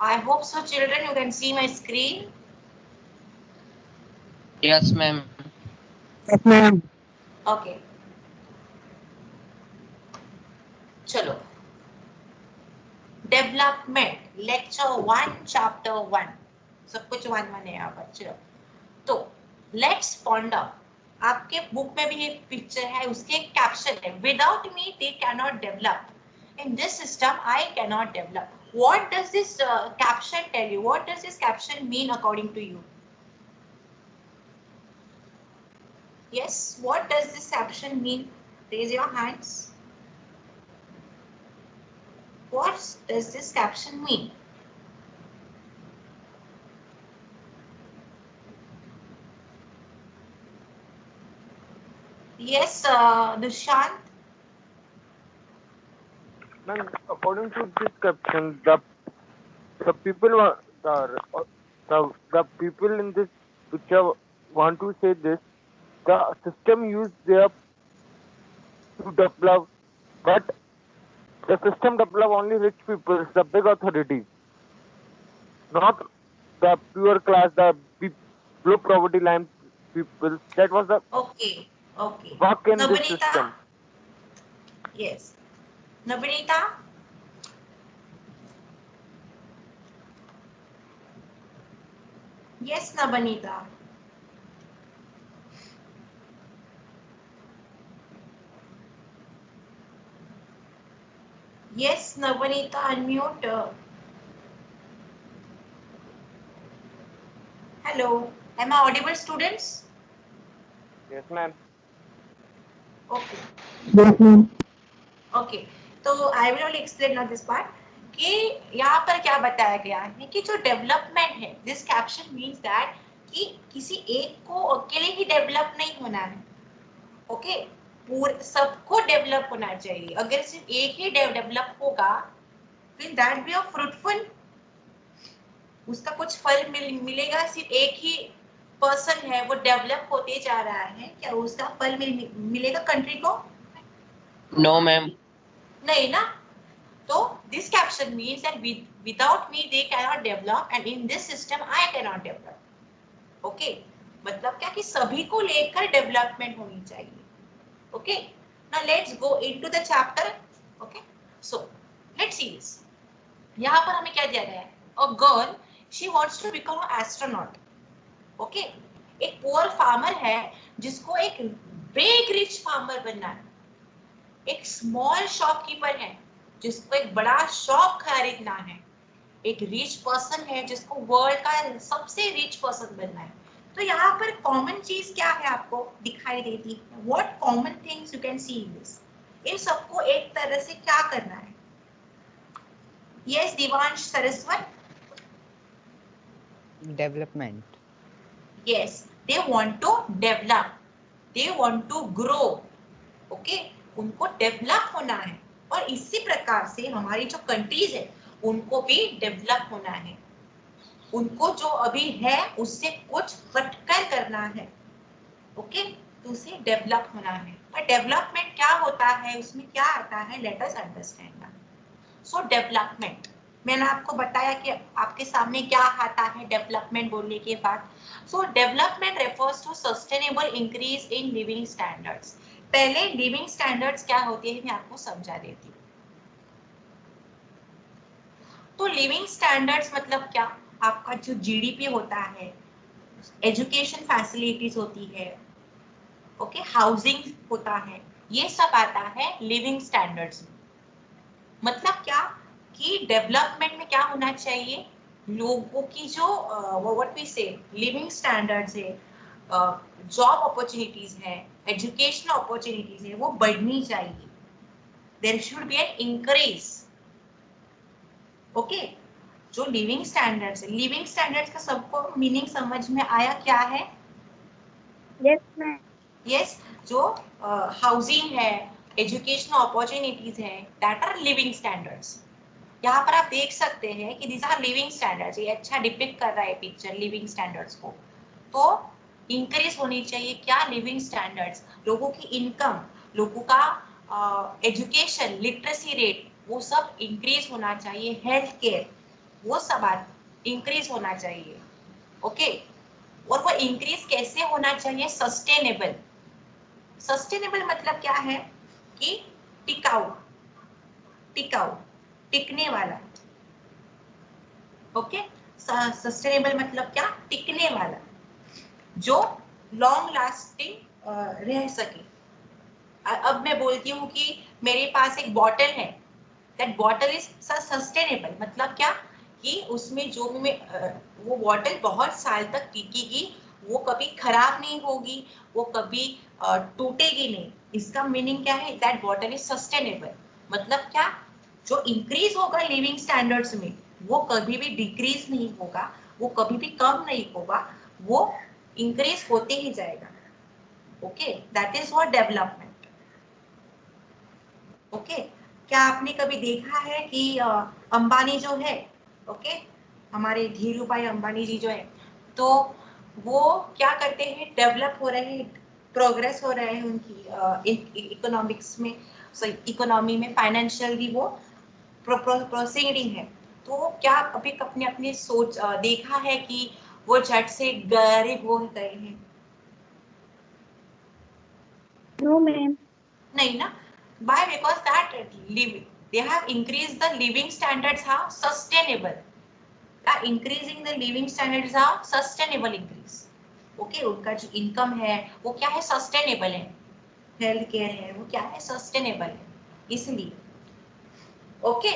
I hope so, children. You can see my screen. Yes, ma'am. Yes, ma'am. Okay. चलो. Development. Lecture 1, Chapter 1. सब कुछ 1 है यहाँ पर. चलो. तो लेट्स पॉन्डर. आपके बुक में भी एक पिक्चर है, उसके एक कैप्शन है, without me they can not develop. In this system, I cannot develop. What does this caption tell you? What does this caption mean according to you? Yes, what does this caption mean? Raise your hands. What does this caption mean? Yes, Dushant. Man, according to this caption, the people the people in this picture want to say this. The system used there to develop, but the system develop only rich people, the big authorities, not the pure class, the below poverty line people. That was the Okay, okay. work in this Nabanita? system. Yes. Nabanita? Yes, Nabanita. Yes, Nabanita, unmute. Hello. Am I audible, students? Yes, ma'am. Okay. Yes, ma'am. Okay. तो I will only explain on this part कि यहाँ पर क्या बताया गया है कि जो डेवलपमेंट है, this caption means that कि किसी एक को अकेले ही डेवलप नहीं होना है. ओके, पूरे सबको डेवलप होना चाहिए. अगर सिर्फ एक ही डेवलप होगा, फिर दैट बी अ फ्रूटफुल, उसका कुछ फल मिलेगा. सिर्फ एक ही पर्सन है, वो डेवलप होते जा रहा है, क्या उसका फल मिलेगा कंट्री को? No, ma'am. नहीं ना. तो this caption means that without me they cannot develop and in this system I cannot develop. Okay, मतलब क्या कि सभी को लेकर डेवलपमेंट होनी चाहिए. Okay, now let's go into the chapter. Okay, so let's see this. यहाँ पर हमें क्या दिया गया है? A girl, she wants to become a astronaut. Okay, एक पुअर फार्मर है जिसको एक बिग रिच फार्मर बनना है. एक स्मॉल शॉपकीपर है जिसको एक बड़ा शॉप खरीदना है. एक रिच पर्सन है जिसको वर्ल्ड का सबसे रिच पर्सन बनना है. तो यहाँ पर कॉमन चीज क्या है आपको दिखाई देती है? What common things you can see in this? इन सबको एक तरह से क्या करना है? Yes, Divansh Saraswat. Development. Yes, they want to develop, they want to grow. Okay, उनको डेवलप होना है. और इसी प्रकार से हमारी जो कंट्रीज है उनको भी डेवलप होना है. उनको जो अभी है उससे कुछ हटकर करना है. ओके, तो उसे डेवलप होना है. पर डेवलपमेंट क्या होता है, उसमें क्या आता है, let us understand that. So development, मैंने आपको बताया कि आपके सामने क्या आता है डेवलपमेंट बोलने के बाद. So development refers to sustainable increase in living standards. पहले लिविंग स्टैंडर्ड्स क्या होते हैं मैं आपको समझा देती हूँ. तो लिविंग स्टैंडर्ड्स मतलब क्या? आपका जो जीडीपी होता है, एजुकेशन फैसिलिटीज होती है, ओके, हाउसिंग होता है, ये सब आता है लिविंग स्टैंडर्ड्स में. मतलब क्या कि डेवलपमेंट में क्या होना चाहिए? लोगों की जो what we say living standards है, जॉब अपॉर्चुनिटीज है, एजुकेशन अपॉर्चुनिटीज है, वो बढ़नी चाहिए. There should be an increase. Okay, जो लिविंग स्टैंडर्ड्स है, लिविंग स्टैंडर्ड्स का सबको मीनिंग समझ में आया क्या है? Yes, ma'am. यस, जो हाउसिंग है, एजुकेशनल अपॉर्चुनिटीज है, दैट आर लिविंग स्टैंडर्ड्स. यहाँ पर आप देख सकते हैं कि दिस आर लिविंग स्टैंडर्ड्स. ये अच्छा डिपिक्ट कर रहा है पिक्चर लिविंग स्टैंडर्ड्स को. तो इंक्रीज होनी चाहिए क्या? Living standards. लोगों की इनकम, लोगों का एजुकेशन, लिटरेसी रेट, वो सब इंक्रीज होना चाहिए. हेल्थ केयर, वो सब इंक्रीज होना चाहिए। ओके, और वो इंक्रीज कैसे होना चाहिए? सस्टेनेबल। सस्टेनेबल मतलब क्या है कि टिकाऊ, टिकाऊ, टिकने वाला। ओके, सस्टेनेबल मतलब क्या? टिकने वाला, जो लॉन्ग लास्टिंग रह सके। अब मैं बोलती हूँ कि मेरे पास एक बॉटल है, दैट बॉटल इज सस्टेनेबल। मतलब क्या कि उसमें जो मैं वो बॉटल बहुत साल तक टिकेगी, वो कभी खराब नहीं होगी, वो कभी टूटेगी नहीं। इसका मीनिंग क्या है? That bottle is sustainable. मतलब क्या? जो इंक्रीज होगा लिविंग स्टैंडर्ड्स में, वो कभी भी डिक्रीज नहीं होगा, वो कभी भी कम नहीं होगा, वो इंक्रीज होते ही जाएगा। Okay, that is what development. Okay, क्या आपने कभी देखा है कि अंबानी जो है, ओके, हमारे धीरू भाई अंबानी जी जो है, तो वो क्या करते हैं? डेवलप हो रहे हैं, प्रोग्रेस हो रहे हैं उनकी इकोनॉमिक्स में, इकोनॉमी में, फाइनेंशियली वो प्रोसीडिंग है। तो क्या अभी अपने अपने सोच देखा है कि वो झट से गरीब हो गए हैं? No, ma'am. नहीं ना? Why? Because that they have increased the living standards are sustainable. Increasing the living standards are sustainable increase. Okay, उनका जो इनकम है वो क्या है? सस्टेनेबल है। हेल्थ केयर है वो क्या है? सस्टेनेबल है, इसलिए। Okay,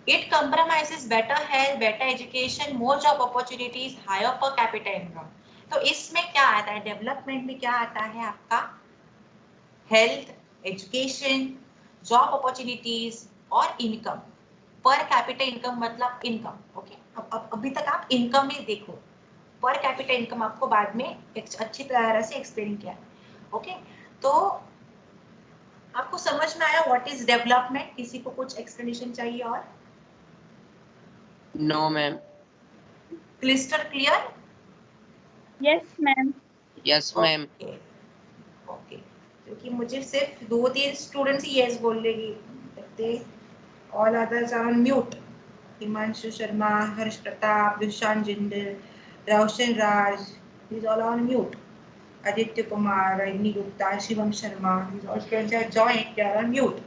it compromises better health, better education, more job opportunities, higher per capita income. तो इसमें क्या आता है? डेवलपमेंट में क्या आता है आपका? हेल्थ, एजुकेशन, जॉब अपॉर्चुनिटीज और इनकम। पर कैपिटा इनकम मतलब इनकम। ओके, अब अभी तक आप इनकम ही देखो, पर कैपिटा इनकम आपको बाद में अच्छी तरह से एक्सप्लेन किया है। ओके, तो आपको समझ में आया व्हाट इज डेवलपमेंट? किसी को कुछ एक्सप्लेनेशन चाहिए और? No ma'am. क्लिस्टर clear? Yes, ma'am. Yes ma'am. Okay, okay, क्योंकि मुझे सिर्फ 2-3 स्टूडेंट्स ही यस बोल लेगी, all others are on mute. Himanshu Sharma, Harsh Pratap, Dushant Jindal, Roshan Raj, these all are on mute. Aditya Kumar, Rajni Gupta, Shivam Sharma, these all students have joined, they are on mute.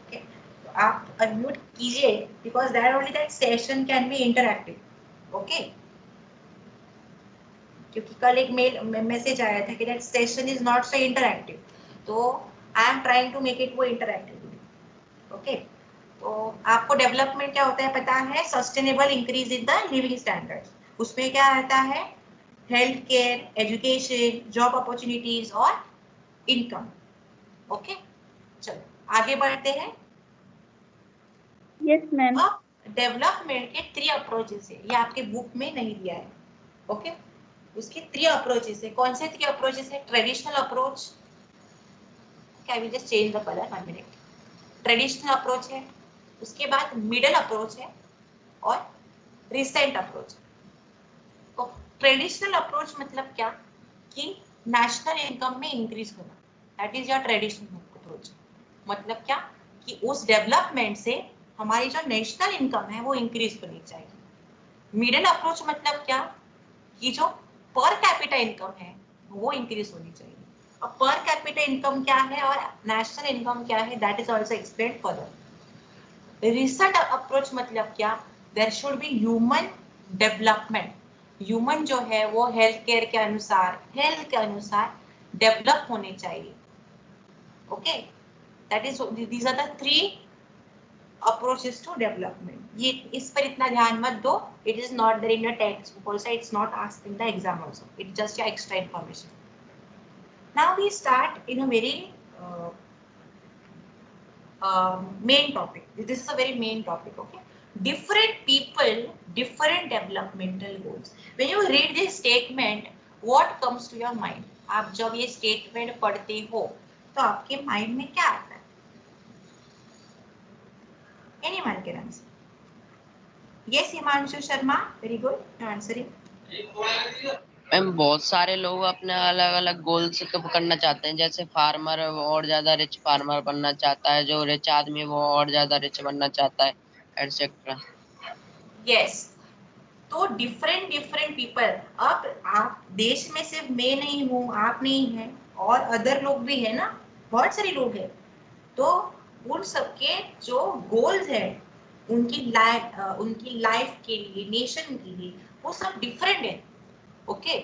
Okay, तो आप unmute कीजिए because that only that session can be interactive. Okay, क्योंकि कल एक mail message आया था कि that session is not so interactive, तो I am trying to make it more interactive. Okay, तो आपको डेवलपमेंट क्या होता है पता है? Sustainable increase in the living standards. उसमें क्या आता है? Health care, education, job opportunities और इनकम। ओके, चलो आगे बढ़ते हैं। Yes, ma'am. अब डेवलपमेंट के 3 अप्रोचेस है, ये आपके बुक में नहीं दिया है। ओके, उसके 3 अप्रोचेस है। कौन से 3 अप्रोचेस है? Traditional approach, can we just change the colour 1 minute. Traditional approach है, उसके बाद मिडल अप्रोच है और रिसेंट अप्रोच। तो ट्रेडिशनल अप्रोच मतलब क्या? कि नेशनल इनकम में इंक्रीज होना, that is your traditional approach. मतलब क्या? कि उस डेवलपमेंट से हमारी जो नेशनल इनकम है वो इंक्रीज होनी चाहिए। मिडिल अप्रोच मतलब क्या? कि जो पर कैपिटा इनकम है वो इंक्रीज होनी चाहिए। अब पर कैपिटा इनकम क्या है और नेशनल इनकम क्या है, that is also explained further. Recent approach मतलब क्या? There should be human development. Human जो है वो हेल्थ केयर के अनुसार, हेल्थ के अनुसार डेवलप होने चाहिए। Okay, that is, these are the 3 approaches to development. ये इस पर इतना ध्यान मत दो, it is not there in your text book also, it's not asked in the exam also, it just your extra information. Now we start in a very main topic. This is a very main topic. Okay, different people, different developmental goals. When you read this statement, what comes to your mind? आप जब ये statement पढ़ते हो तो आपके mind में क्या आता है? Anyone can answer. Yes, Himanshu Sharma, very good. You're answering. Ma'am बहुत सारे लोग अपने अलग अलग गोल्स को करना चाहते हैं, जैसे फार्मर वो और ज्यादा रिच फार्मर बनना चाहता है, जो रिच आदमी वो और ज्यादा रिच बनना चाहता है, एटसेट्रा। यस, तो डिफरेंट डिफरेंट पीपल, अब आप देश में सिर्फ मैं नहीं हूँ, आप नहीं है, और अदर लोग भी है ना, बहुत सारे लोग हैं, तो उन सबके जो गोल्स है उनकी लाइफ के लिए, नेशन के लिए, वो सब डिफरेंट है। ओके,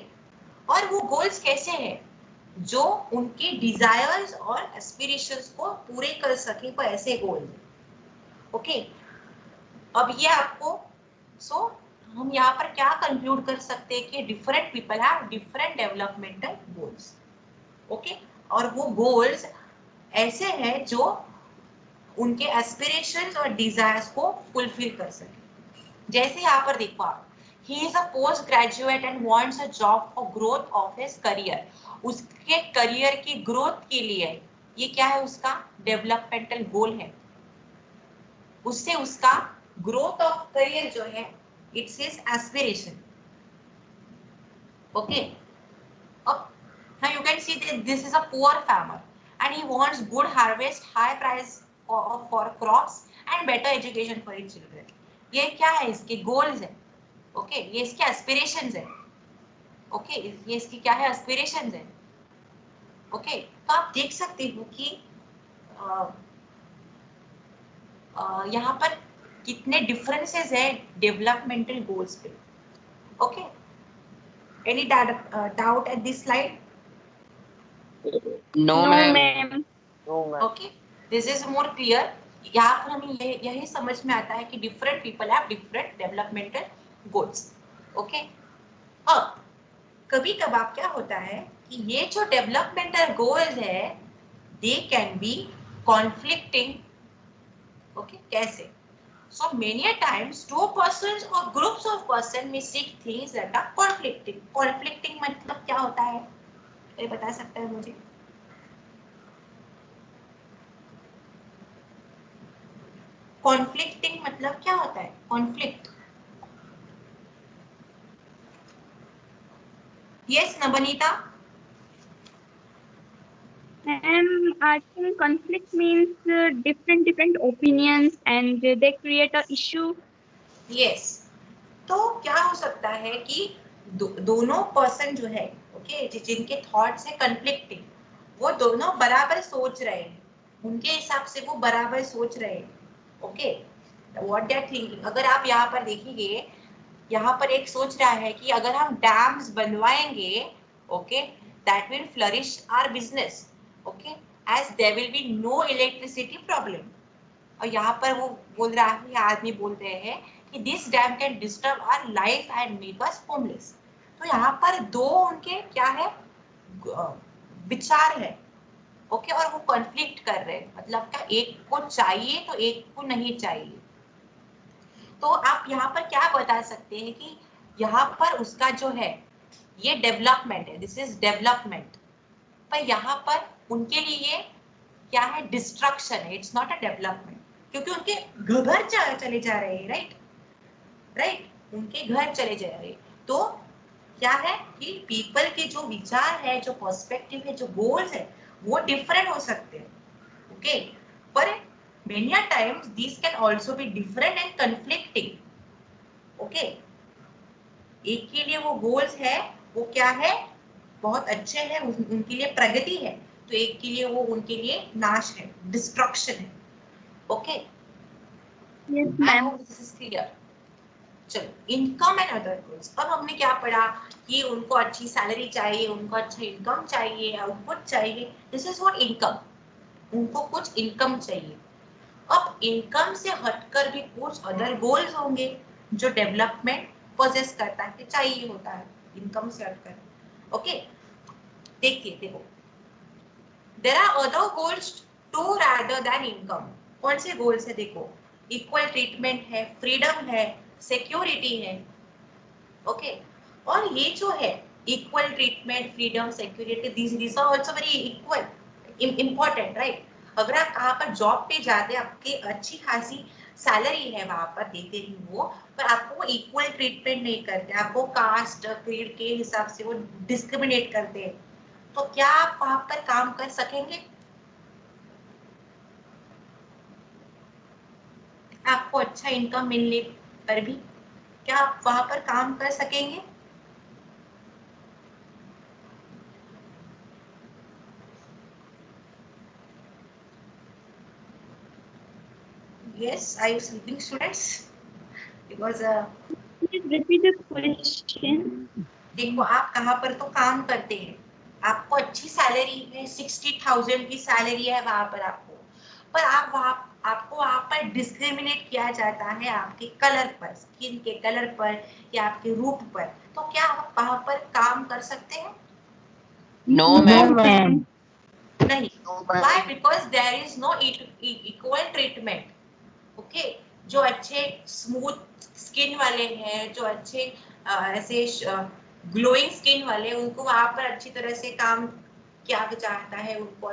और वो गोल्स कैसे हैं, जो उनके डिजायर्स और एस्पिरेशंस को पूरे कर सके, वो ऐसे गोल। ओके, अब ये आपको हम यहाँ पर क्या कंक्लूड कर सकते हैं कि different people have different developmental goals. Okay, और वो गोल्स ऐसे हैं जो उनके एस्पिरेशंस और डिजायर्स को फुलफिल कर सके। जैसे यहाँ पर देखो आप, he is a post graduate and wants a job for growth of his career, उसके करियर की ग्रोथ के लिए ये क्या है, उसका डेवलपमेंटल गोल है, उससे उसका ग्रोथ ऑफ करियर जो है, इट्स हिज एस्पिरेशन। ओके, अब now you can see that this is a poor farmer and he wants good harvest, high price for crops and better education for his children। ये क्या है, इसके goals है। Okay, ये इसके aspirations है। Okay, ये इसकी क्या है, एस्पिरेशंस है। ओके, तो आप देख सकते हो कि यहाँ पर कितने डिफरेंसेस है डेवलपमेंटल गोल्स पे। Okay, any doubt at this slide? No No, ma'am. ma'am. No, ma'am. Okay, this is more clear. यहाँ पर हमें यही समझ में आता है कि different people have different developmental goals. Okay, अब कभी कभार क्या होता है कि ये जो डेवलपमेंटल गोल्स है, they can be conflicting. Okay, कैसे? So many a times two persons or groups of person may seek things that are conflicting। conflicting मतलब क्या होता है, ये बता सकता है मुझे? conflicting मतलब क्या होता है, conflict? yes Nabanita? I think conflict means different opinions and they create a issue. yes, तो क्या हो सकता है कि दोनों पर्सन जो है, ओके, जिनके थॉट्स है कन्फ्लिक्टिंग, वो दोनों बराबर सोच रहे हैं, उनके हिसाब से वो बराबर सोच रहे हैं। Okay, what they are thinking. अगर आप यहाँ पर देखेंगे, यहाँ पर एक सोच रहा है कि अगर हम डैम्स बनवाएंगे, okay, that will flourish our business, okay, as there will be no electricity problem. और यहाँ पर वो बोल रहा है, या आदमी बोल रहे हैं कि this dam can disturb our life and make us homeless. तो यहाँ पर दो उनके क्या है, विचार है। ओके, और वो कॉन्फ्लिक्ट कर रहे हैं, मतलब क्या, एक को चाहिए तो एक को नहीं चाहिए। तो आप यहाँ पर क्या बता सकते हैं कि यहाँ पर उसका जो है, ये डेवलपमेंट है, दिस इज डेवलपमेंट, पर यहाँ पर उनके लिए क्या है, डिस्ट्रक्शन है, इट्स नॉट अ डेवलपमेंट, क्योंकि उनके घर चले जा रहे हैं, राइट राइट, उनके घर चले जा रहे हैं। तो क्या है कि पीपल के जो विचार है, जो पर्सपेक्टिव है, जो गोल्स है, वो डिफरेंट हो सकते हैं। ओके, पर many a times these can also be different and conflicting। Okay, एक के लिए वो गोल्स है, वो क्या है, बहुत अच्छे हैं, उनके लिए प्रगति है, तो एक के लिए वो उनके लिए नाश है, डिस्ट्रक्शन है। Okay, Yes, I ma'am. Hope this is clear. चलो, इनकम एंड अदर गोल्स। अब हमने क्या पढ़ा कि उनको अच्छी सैलरी चाहिए, उनको अच्छा इनकम चाहिए, आउटपुट चाहिए, दिस इज व्हाट इनकम, उनको कुछ इनकम चाहिए। अब इनकम से हटकर भी कुछ अदर गोल्स होंगे जो डेवलपमेंट पोजेस करता है, चाहिए होता है इनकम से हटकर। ओके, देखिए, देखो, there are other goals to rather than income. कौन से गोल्स है, देखो, इक्वल ट्रीटमेंट है, फ्रीडम है, सिक्योरिटी है। ओके, और ये जो है equal treatment, freedom, security, these are also very equal important, right? अगर आप कहाँ पर जॉब पे जाते हैं, आपकी अच्छी खासी सैलरी है, वहां पर देते ही वो, पर आपको वो इक्वल ट्रीटमेंट नहीं करते, आपको कास्ट क्रीड के हिसाब से वो डिस्क्रिमिनेट करते हैं। तो क्या आप वहां पर काम कर सकेंगे? आपको अच्छा इनकम मिलने पर भी? क्या आप वहां पर काम कर सकेंगे? Yes, are you sleeping, students? Because Please repeat the question. देखो आप कहाँ पर तो काम करते हैं, आपको अच्छी सैलरी है, 60,000 की सैलरी है वहां पर आपको, पर आपको वहां पर डिस्क्रिमिनेट किया जाता है आपके कलर पर, स्किन के कलर पर या आपके रूप पर, तो क्या आप वहां पर काम कर सकते हैं? No No, ma'am. ma'am. नहीं। Why? Because there is no equal treatment. Okay, जो अच्छे स्मूथ स्किन वाले हैं, जो अच्छे ऐसे ग्लोइंग स्किन वाले, उनको वहां पर अच्छी तरह से काम किया जाता है, उनको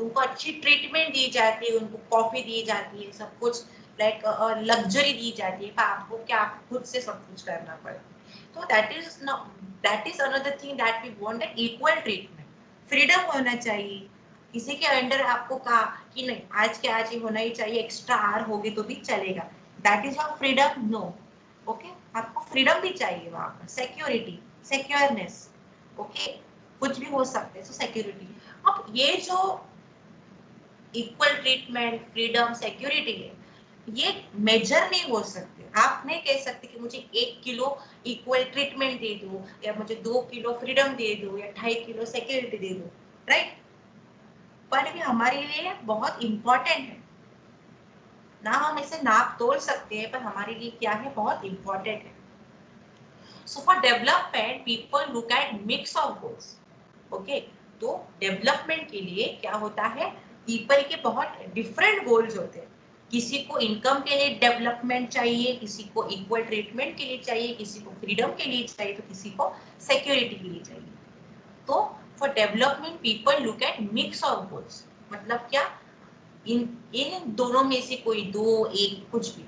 उनको अच्छी ट्रीटमेंट दी जाती है, उनको कॉफी दी जाती है, सब कुछ लाइक लग्जरी दी जाती है, पर आपको क्या खुद से सब कुछ करना पड़ता है। तो that is another thing that we want, equal treatment, freedom होना चाहिए। किसी के अंडर आपको कहा कि नहीं आज के आज ही होना ही चाहिए, एक्स्ट्रा आवर होगी तो भी चलेगा, that is your freedom? No. Okay, आपको फ्रीडम भी चाहिए वहां पर, सिक्योरिटी, सिक्योरनेस। ओके, कुछ भी हो सकते हैं, सो सिक्योरिटी। अब ये जो इक्वल ट्रीटमेंट, फ्रीडम, सिक्योरिटी है, ये मेजर नहीं हो सकते। आप नहीं कह सकते कि मुझे 1 किलो इक्वल ट्रीटमेंट दे दो, या मुझे 2 किलो फ्रीडम दे दो, या 2.5 किलो सिक्योरिटी दे दो, राइट? पर भी हमारे लिए बहुत इंपॉर्टेंट है ना, हम इसे नाप तोल सकते हैं, पर हमारे लिए क्या है, बहुत इंपॉर्टेंट है। So for development people look at mix of goals. Okay, तो डेवलपमेंट के लिए क्या होता है, पीपल के बहुत डिफरेंट गोल्स होते हैं। किसी को इनकम के लिए डेवलपमेंट चाहिए, किसी को इक्वल ट्रीटमेंट के लिए चाहिए, किसी को फ्रीडम के लिए चाहिए, तो किसी को सिक्योरिटी के लिए चाहिए। तो for development people look at mix of goals, मतलब क्या, इन दोनों में से कोई दो, एक, कुछ भी,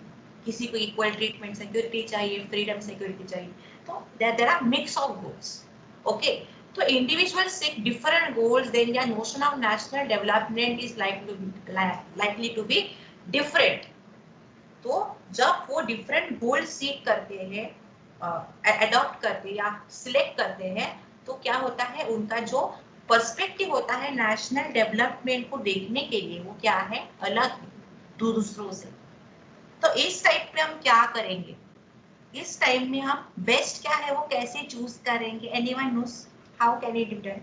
किसी को इक्वल ट्रीटमेंट, सिक्योरिटी चाहिए, फ्रीडम, सिक्योरिटी चाहिए, तो there are mix of goals. Okay, तो individuals set different goals, then their notion of national development is likely to be different. तो जब वो डिफरेंट गोल सीख करते हैं, अडॉप्ट करते हैं या सिलेक्ट करते हैं, तो क्या होता है, उनका जो पर्सपेक्टिव होता है नेशनल डेवलपमेंट को देखने के लिए, वो क्या है, अलग है दूसरों से। तो इस टाइप में हम क्या करेंगे, इस टाइम में हम बेस्ट क्या है वो कैसे चूज करेंगे? Anyone knows how can it be done?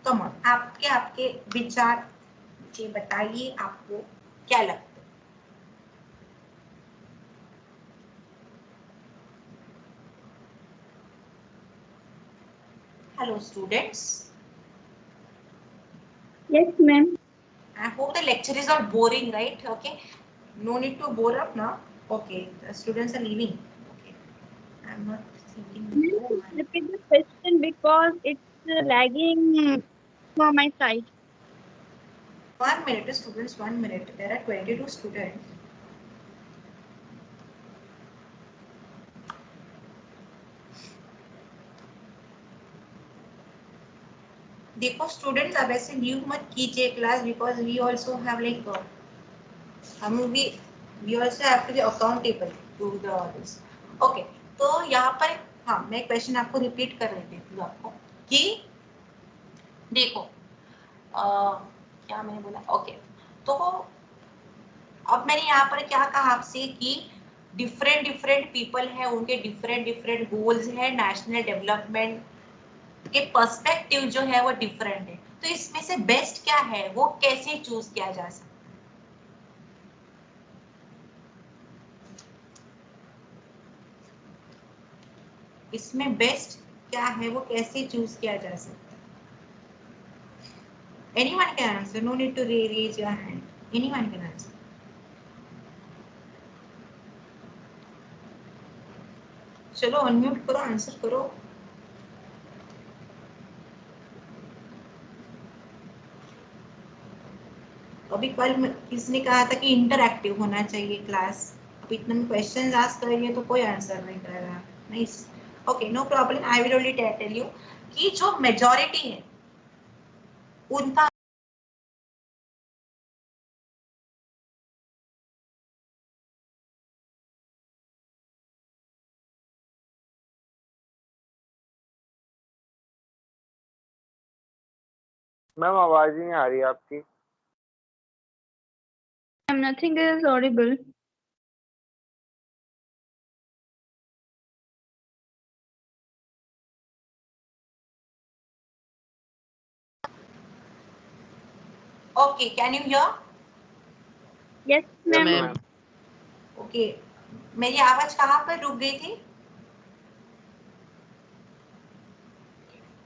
Come on, आपके आपके विचार जी बताइए, आपको क्या लगता है? Hello students. Yes, ma'am. I hope the lecture is not boring, right? Okay. No need to bore up now. Okay. The students are leaving. Okay. I'm not thinking. Ma'am, Oh please my. repeat the question because it's lagging from my side. 1 minute, students. 1 minute. There are 22 students. देखो students, अब ऐसे leave मत कीजिए class, because we also have like हम we also have to be accountable to the orders. Okay, तो यहाँ पर हाँ, मैं क्वेश्चन आपको रिपीट कर देती हूँ आपको कि देखो क्या मैंने बोला, ओके। तो अब मैंने यहाँ पर क्या कहा आपसे कि डिफरेंट डिफरेंट पीपल है, उनके डिफरेंट डिफरेंट गोल्स है, नेशनल डेवलपमेंट के पर्सपेक्टिव जो है वो डिफरेंट है, तो इसमें से बेस्ट क्या है वो कैसे चूज किया जा सकता है? इसमें बेस्ट क्या है वो कैसे चूज किया जा सकता है? Anyone can answer, no need to raise your hand, anyone can answer. चलो अनम्यूट करो, आंसर करो। अभी कल किसने कहा था कि इंटरएक्टिव होना चाहिए क्लास, अब इतने में क्वेश्चंस आस्क करेंगे तो कोई आंसर नहीं करेगा। नहीं, okay, no problem, I will only tell you कि जो मेजॉरिटी है उनका मैम आवाज ही नहीं आ रही आपकी। Nothing is audible. Okay, can you hear? Yes, Yes, ma'am. Ma'am Okay, मेरी आवाज कहाँ पर रुक गई थी?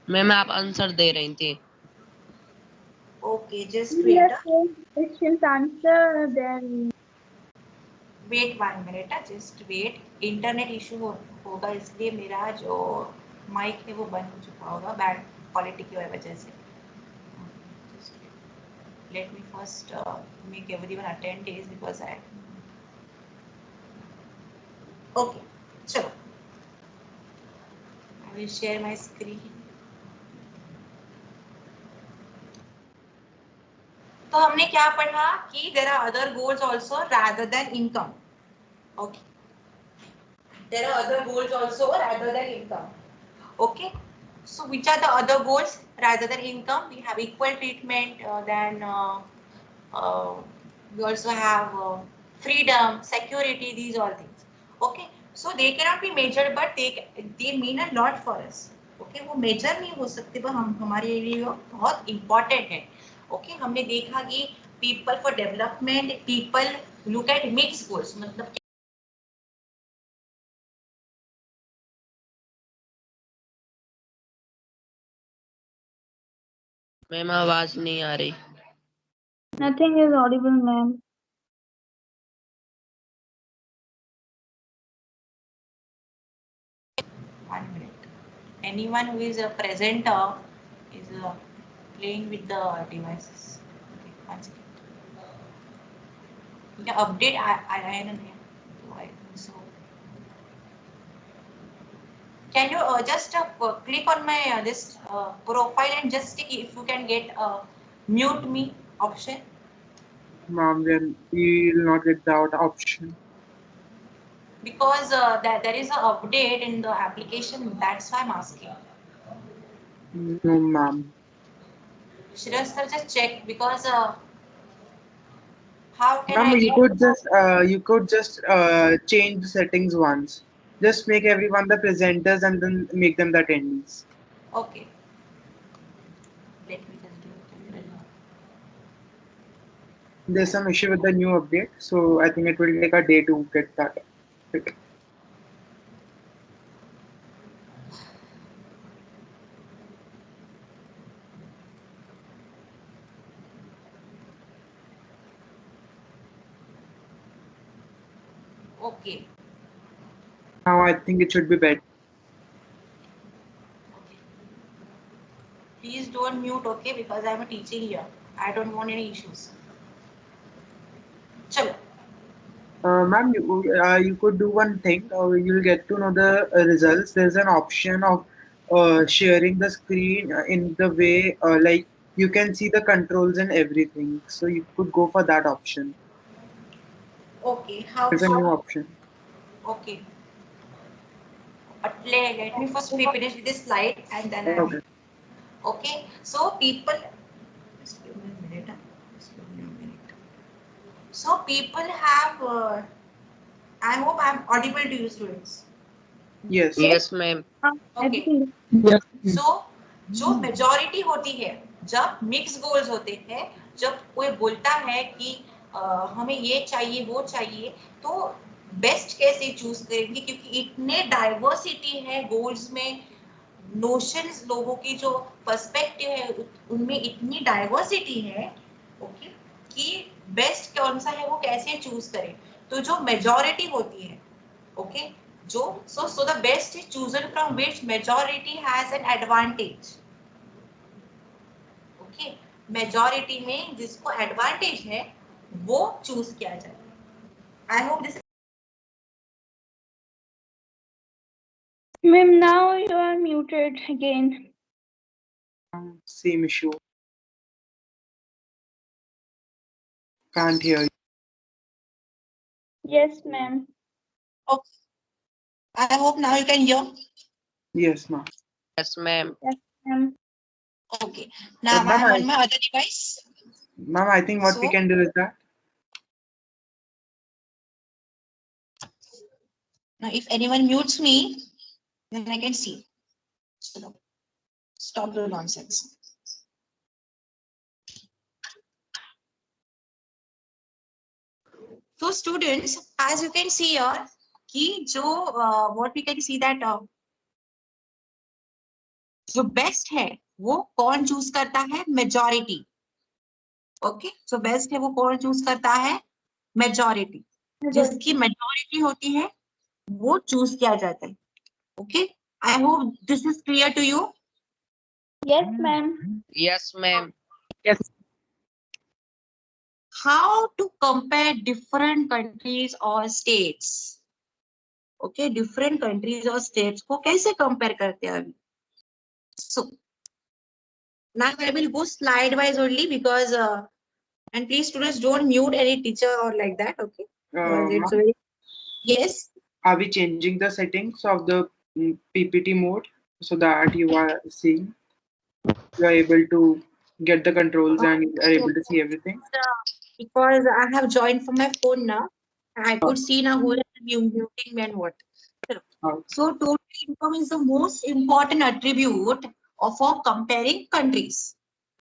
मैम आप आंसर दे रही थी। Okay, just We wait. have four questions answer. Then wait 1 minute, just wait. Internet issue होगा, इसलिए मेरा जो माइक है वो बंद हो चुका होगा बैड क्वालिटी की वजह से। Let me first make everyone attend this because I okay. चलो, I will share my screen. तो हमने क्या पढ़ा कि there are other goals also rather than income. Okay, there are other goals also rather than income. Okay, so which are the other goals rather than income? We have equal treatment, then we also have freedom, security, these all things. Okay, so they cannot be measured but they mean a lot for us. Okay, वो measure नहीं हो सकते पर हम हमारे लिए बहुत important है. Okay, हमने देखा कि people for development, people look at mixed goals, मतलब मैम आवाज नहीं आ रही। nothing is audible, ma'am. 1 minute. Anyone who is a presenter is playing with the devices. Okay, 1 second. Yeah, update I don't know. So I think so. Can you just click on my this profile and just see if you can get mute me option? Ma'am, then we will not get that option. Because there is an update in the application. That's why I'm asking. No, ma'am. Shreya sir, just check because how can Ma'am, I you get? could just change the settings once. Just make everyone the presenters and then make them the attendees. Okay. Let me just do it. There's some issue with the new update, so I think it will take a day to get that fixed. Okay. Now I think it should be better. Please don't mute, okay? Because I'm teaching here. I don't want any issues. Chalo. Ma'am, you could do one thing. You'll get to know the results. There's an option of sharing the screen in the way like you can see the controls and everything. So you could go for that option. Okay. How There's a new so? option. Okay. But let me first finish with this slide and then I Okay. will. Okay. So people. Just give me a minute. Just give me a minute. So people have. I hope I'm audible to you, students. Yes. Yes ma'am. Okay. Everything. So जो majority होती है, जब mix goals होते हैं, जब कोई बोलता है कि हमें ये चाहिए वो चाहिए, तो बेस्ट कैसे चूज करेंगे क्योंकि इतने डाइवर्सिटी है गोल्स में, नोशंस लोगों की जो पर्सपेक्टिव है उनमें इतनी डाइवर्सिटी है। ओके, कि बेस्ट कौन सा है वो कैसे चूज करें। तो जो मेजॉरिटी होती है, ओके, जो so the best is chosen from which majority has an advantage. Okay, majority में जिसको एडवांटेज है वो चूज किया जाए। आई hope this. Ma'am, now you are muted again. Same issue. Can't hear you. Yes, ma'am. Okay, I hope now you can hear. Yes, ma'am. Yes ma'am. Yes, ma'am. Okay. Now Ma'am, I'm on my other device. Ma'am, I think what we So- can do is that. Now, if anyone mutes me, then I can see. So, stop the nonsense. So, students, as you can see here, कि जो what we can see that जो best है वो कौन choose करता है? Majority. Okay, जो best है वो कौन चूज करता है? मेजॉरिटी. जिसकी मेजॉरिटी होती है वो चूज किया जाता है. Okay, I hope this is clear to you. Yes, ma'am. Yes, ma'am. How to compare different countries or states? Okay, different countries or states को कैसे compare करते हैं अभी? So now I will go slide wise only because and please students don't mute any teacher or like that. Okay, it's Ma'am, very yes. are we changing the settings of the PPT mode so that you are seeing, you are able to get the controls and you are able to see everything? Because I have joined from my phone now, I could see now who is muting me and what. Oh, So total income is the most important attribute of for comparing countries.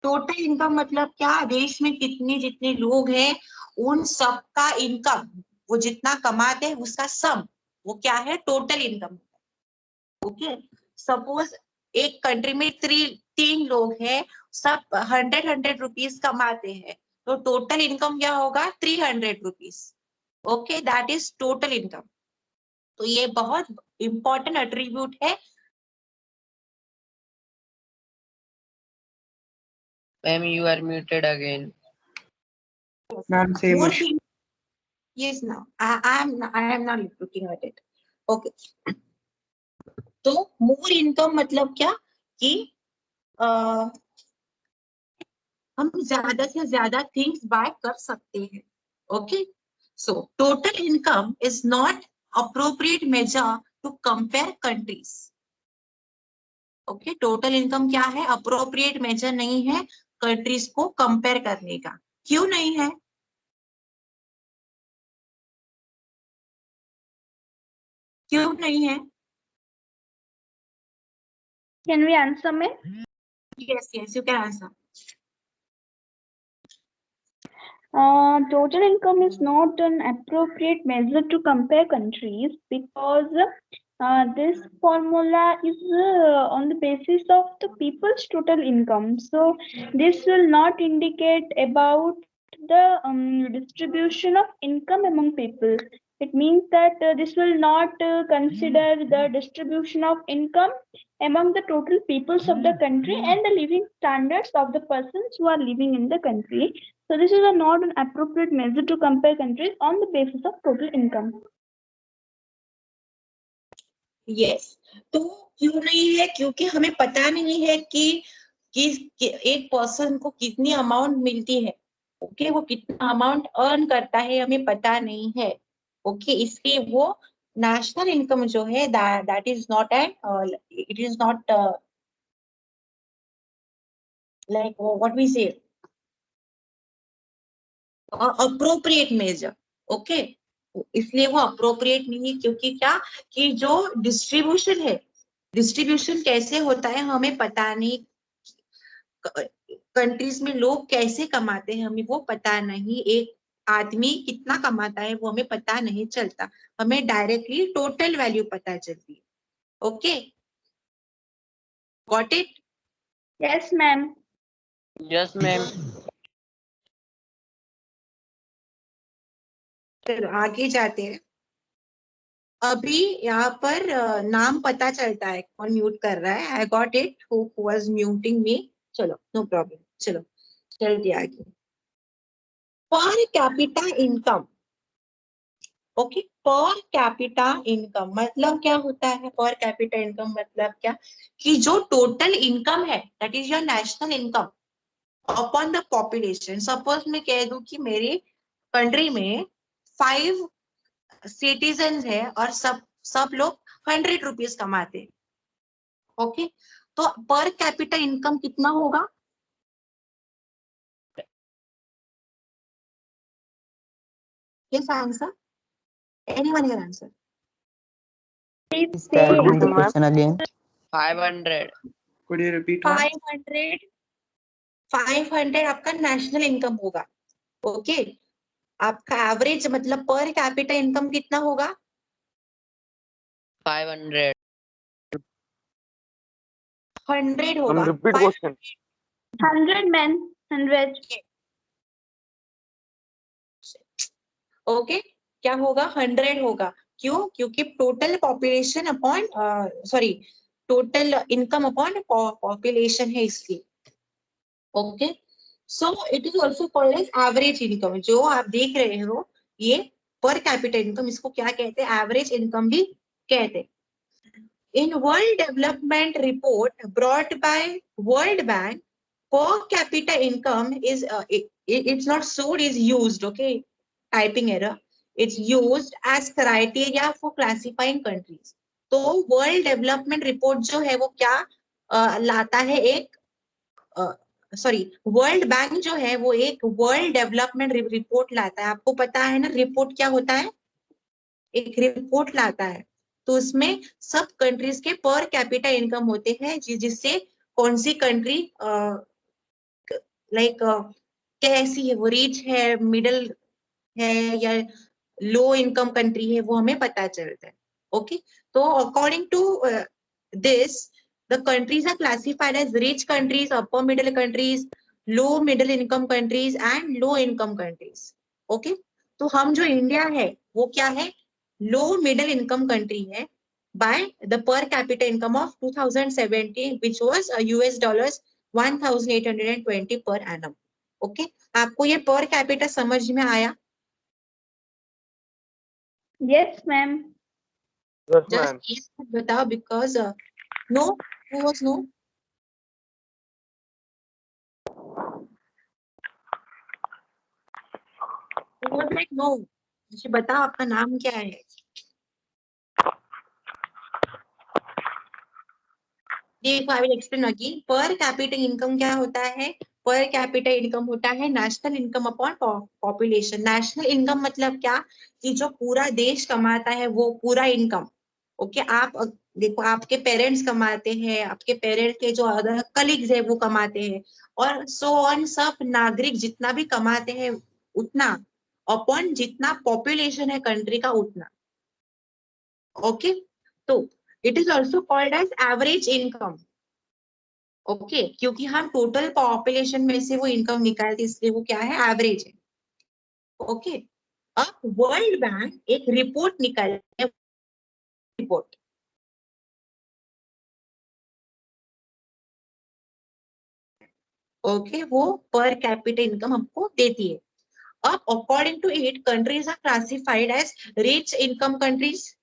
Total income मतलब क्या? देश में कितने जितने लोग हैं उन सबका इनकम, वो जितना कमाते हैं उसका सम, वो क्या है? Total income. ओके, सपोज एक कंट्री में तीन लोग हैं, सब 100 रुपीज कमाते हैं, तो टोटल इनकम क्या होगा? 300 rupees. Okay, that is total income. तो ये बहुत इंपॉर्टेंट एट्रीब्यूट है. Ma'am, you are muted again. ma'am, same More issue. thing, yes, now I am not looking at it. Okay. तो मोर इनकम मतलब क्या कि हम ज्यादा से ज्यादा थिंग्स बाय कर सकते हैं. Okay, so total income is not appropriate measure to compare countries. Okay, total income क्या है? अप्रोप्रिएट मेजर नहीं है कंट्रीज को कंपेयर करने का. क्यों नहीं है? क्यों नहीं है? Can we answer, ma'am? Yes, you can answer. Total income is not an appropriate measure to compare countries because this formula is on the basis of the people's total income. So this will not indicate about the distribution of income among people. It means that this will not consider the distribution of income among the total peoples of the country and the living standards of the persons who are living in the country. So this is not an appropriate measure to compare countries on the basis of total income. Yes. तो क्यों नहीं है? क्योंकि हमें पता नहीं है कि एक पर्सन को कितनी अमाउंट मिलती है. ओके, वो कितना अमाउंट अर्न करता है हमें पता नहीं है. ओके, इसलिए वो नेशनल इनकम जो है that is not an it is not like what we say appropriate measure. Okay, इसलिए वो अप्रोप्रिएट नहीं है. क्योंकि क्या कि जो डिस्ट्रीब्यूशन है, डिस्ट्रीब्यूशन कैसे होता है हमें पता नहीं. कंट्रीज में लोग कैसे कमाते हैं हमें वो पता नहीं. एक आदमी कितना कमाता है वो हमें पता नहीं चलता. हमें डायरेक्टली टोटल वैल्यू पता चलती है. Okay, got it? Yes, ma'am. Yes, ma'am. चलो आगे जाते हैं. अभी यहाँ पर नाम पता चलता है कौन म्यूट कर रहा है. I got it who was muting me. चलो नो प्रॉब्लम. चलो चलते आगे. Per capita income. Okay, per capita income मतलब क्या होता है? पर कैपिटा इनकम मतलब क्या कि जो टोटल इनकम है that is your national income upon the population. Suppose मैं कह दूं कि मेरी कंट्री में 5 सिटीजन है और सब लोग 100 रुपीज कमाते हैं. ओके, तो पर कैपिटा इनकम कितना होगा? Yes, answer. Anyone can answer. Please Can say you repeat the ma'am? question again? 500. Could you repeat once? 500 आपका नेशनल इनकम होगा. ओके, आपका एवरेज मतलब पर कैपिटा इनकम कितना होगा? 500. 100 होगा. Repeat Five- question. 100 men, 100. Okay, क्या होगा? 100 होगा. क्यों? क्योंकि total population upon sorry total income upon population है इसलिए. Okay, so it is also called as average income. जो आप देख रहे हो ये पर कैपिटा इनकम, इसको क्या कहते हैं? एवरेज इनकम भी कहते हैं. In World Development Report brought by World Bank, per capita income is it's not sold, is used. Okay, typing error. It's used as criteria for classifying countries. तो world development report जो है वो क्या लाता है? एक सॉरी वर्ल्ड बैंक जो है वो एक वर्ल्ड डेवलपमेंट रिपोर्ट लाता है. आपको पता है ना रिपोर्ट क्या होता है? एक रिपोर्ट लाता है. तो उसमें सब कंट्रीज के पर कैपिटा इनकम होते हैं जिससे कौन सी कंट्री लाइक कैसी है, वो रिच है, मिडिल है या लो इनकम कंट्री है, वो हमें पता चलता है. ओके, तो according to this the countries are classified as rich countries, upper middle countries, low middle income countries and low income countries. Okay, तो हम जो इंडिया है वो क्या है? लो मिडिल इनकम कंट्री है by the per capita income of 2017 which was US dollars 1820 per annum. Okay, आपको ये पर कैपिटा समझ में आया? Yes, ma'am. Yes, ma'am. Just बताओ because no, who was no? Who was like no? मुझे बताओ आपका नाम क्या है? देखो आई विल एक्सप्लेन अगेन. पर कैपिटा इनकम क्या होता है? पर कैपिटा इनकम होता है national income upon population. National income मतलब क्या? कि जो पूरा देश कमाता है वो पूरा इनकम. ओके, आप देखो आपके पेरेंट्स कमाते हैं, आपके पेरेंट्स के जो अदर कलीग्स है वो कमाते हैं, और सो ऑन सब नागरिक जितना भी कमाते हैं उतना अपॉन जितना पॉपुलेशन है कंट्री का उतना. ओके, तो it is also called as average income. Okay, क्योंकि हम टोटल पॉपुलेशन में से वो इनकम निकालते इसलिए वो क्या है? एवरेज है. ओके, अब वर्ल्ड बैंक एक रिपोर्ट निकालता है. रिपोर्ट ओके, वो पर कैपिटा इनकम हमको देती है. अब according to it countries are classified as rich income countries,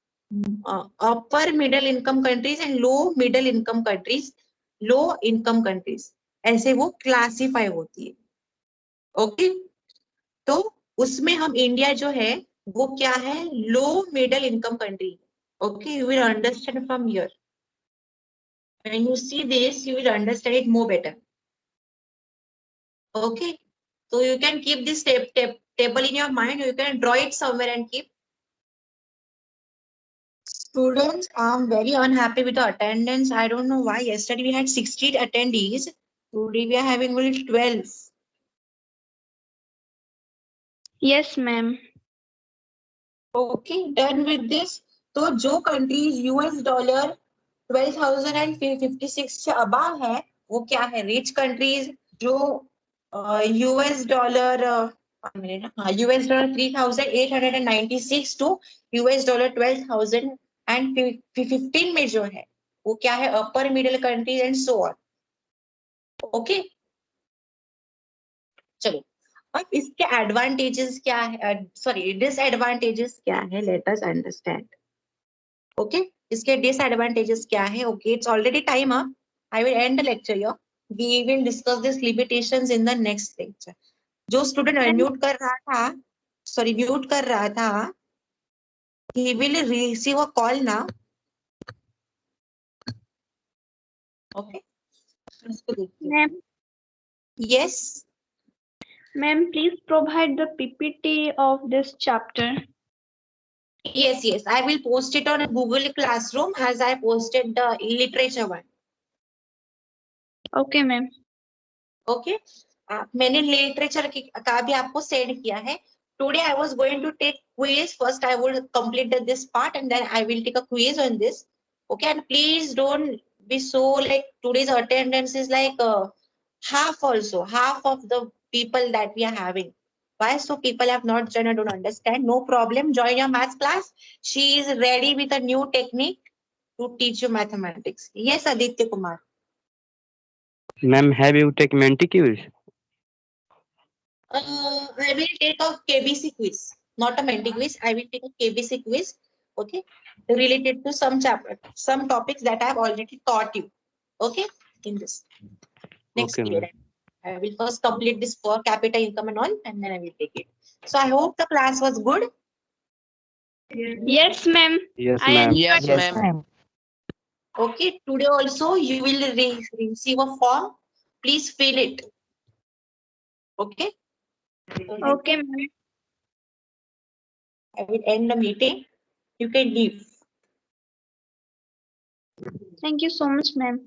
upper middle income countries and low middle income countries, low income countries, ऐसे वो क्लासिफाई होती है. ओके, तो उसमें हम इंडिया जो है वो क्या है? Low middle income country. Okay, you will understand from here. When you see this you will understand it more better. Okay, so you can keep this table in your mind. You can draw it somewhere and keep. Students, I'm very unhappy with the attendance. I don't know why. Yesterday we had 60 attendees. Today we are having only 12. Yes, ma'am. Okay, done with this. तो जो countries US dollar 12,056 से above है वो क्या है? Rich countries. जो US dollar US dollar 3,896 to US dollar 12,015 में जो है वो क्या है? अपर middle countries and so on. Okay, चलो अब इसके एडवांटेजेस क्या है, सॉरी डिसएडवांटेजेस क्या है? Let us understand. ओके, इसके डिसएडवांटेजेस क्या है? Okay, it's already time up. I will end the lecture here. We will discuss this limitations in the next lecture. जो स्टूडेंट म्यूट कर रहा था, सॉरी म्यूट कर रहा था, he will receive a call now. Okay, इसको देखिए. Ma'am, Yes. ma'am, please provide the PPT of this chapter. Yes, I will post it on Google Classroom as I posted the literature one. Okay, ma'am. Okay. मैंने literature का भी आपको send किया है. Today I was going to take quiz. First I will complete this part and then I will take a quiz on this. Okay, and please don't be so like today's attendance is like half also, half of the people that we are having. Why so people have not joined? I don't understand. No problem. Join your maths class. She is ready with a new technique to teach you mathematics. Yes, Aditya Kumar. Ma'am, have you taken Menti quiz? I will take a KBC quiz, not a Menti quiz. I will take a KBC quiz, okay, related to some chapter, some topics that I have already taught you, okay, in this next Okay, period. I will first complete this per capita income and all, and then I will take it. So I hope the class was good. Yes, ma'am. Yes, I ma'am. Yes, enjoyed. ma'am. Okay, today also you will receive a form. Please fill it. Okay. Okay, ma'am. I will end the meeting. You can leave. Thank you so much, ma'am.